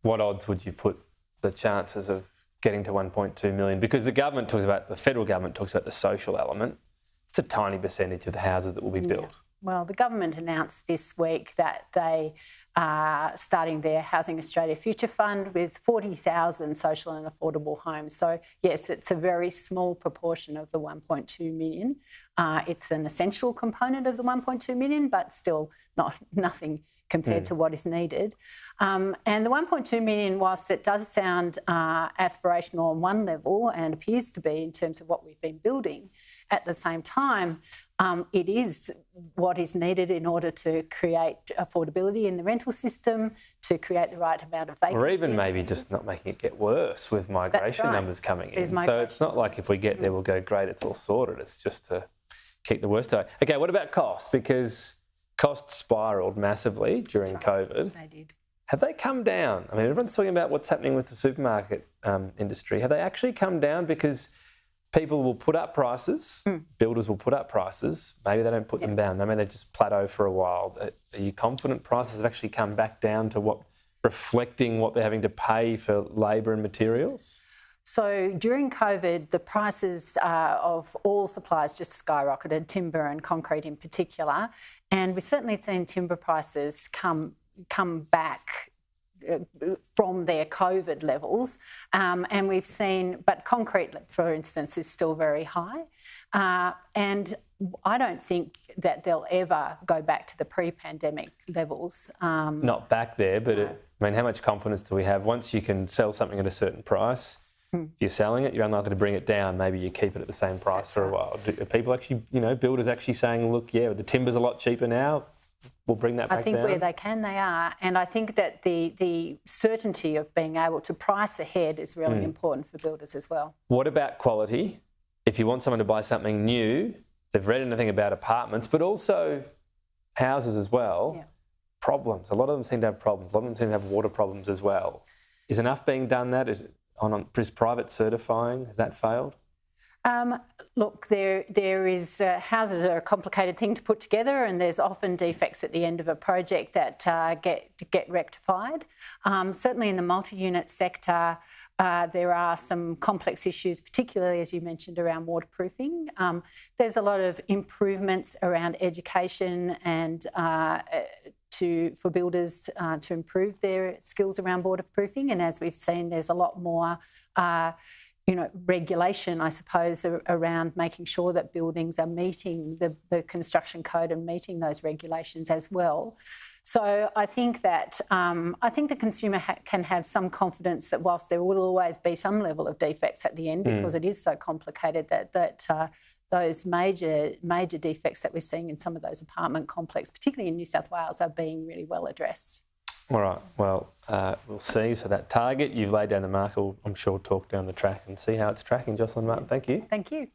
what odds would you put the chances of getting to 1.2 million? Because the federal government talks about the social element. It's a tiny percentage of the houses that will be built. Well, the government announced this week that they are starting their Housing Australia Future Fund with 40,000 social and affordable homes. So, yes, it's a very small proportion of the 1.2 million. It's an essential component of the 1.2 million, but still nothing compared to what is needed. And the 1.2 million, whilst it does sound aspirational on one level and appears to be in terms of what we've been building, at the same time, it is what is needed in order to create affordability in the rental system, to create the right amount of vacancy. Or even maybe just not making it get worse with migration numbers coming in. So it's not like if we get there, we'll go, great, it's all sorted. It's just to keep the worst away. Okay, what about cost? Because costs spiralled massively during COVID. They did. Have they come down? I mean, everyone's talking about what's happening with the supermarket industry. Have they actually come down? Because people will put up prices, builders will put up prices, maybe they don't put them down, maybe they just plateau for a while. Are you confident prices have actually come back down to reflecting what they're having to pay for labour and materials? So during COVID, the prices of all supplies just skyrocketed, timber and concrete in particular, and we've certainly seen timber prices come back from their COVID levels, and we've seen, but concrete, for instance, is still very high, and I don't think that they'll ever go back to the pre-pandemic levels. Not back there, but no. I mean, how much confidence do we have? Once you can sell something at a certain price, if you're selling it, you're unlikely to bring it down. Maybe you keep it at the same price for a while. Are people actually, builders actually saying, look, yeah, the timber's a lot cheaper now, we'll bring that back down? I think where they can, they are. And I think that the certainty of being able to price ahead is really important for builders as well. What about quality? If you want someone to buy something new, they've read anything about apartments, but also houses as well, problems. A lot of them seem to have problems. A lot of them seem to have water problems as well. Is enough being done that? Is private certifying, has that failed? Look, there is houses are a complicated thing to put together, and there's often defects at the end of a project that get rectified. Certainly in the multi-unit sector, there are some complex issues, particularly as you mentioned around waterproofing. There's a lot of improvements around education and for builders to improve their skills around waterproofing, and as we've seen, there's a lot more regulation, I suppose, around making sure that buildings are meeting the construction code and meeting those regulations as well. So I think that the consumer can have some confidence that whilst there will always be some level of defects at the end, because it is so complicated, that those major defects that we're seeing in some of those apartment complexes, particularly in New South Wales, are being really well addressed. All right, well, we'll see. So that target, you've laid down the marker, I'm sure we'll talk down the track and see how it's tracking. Jocelyn Martin, thank you. Thank you.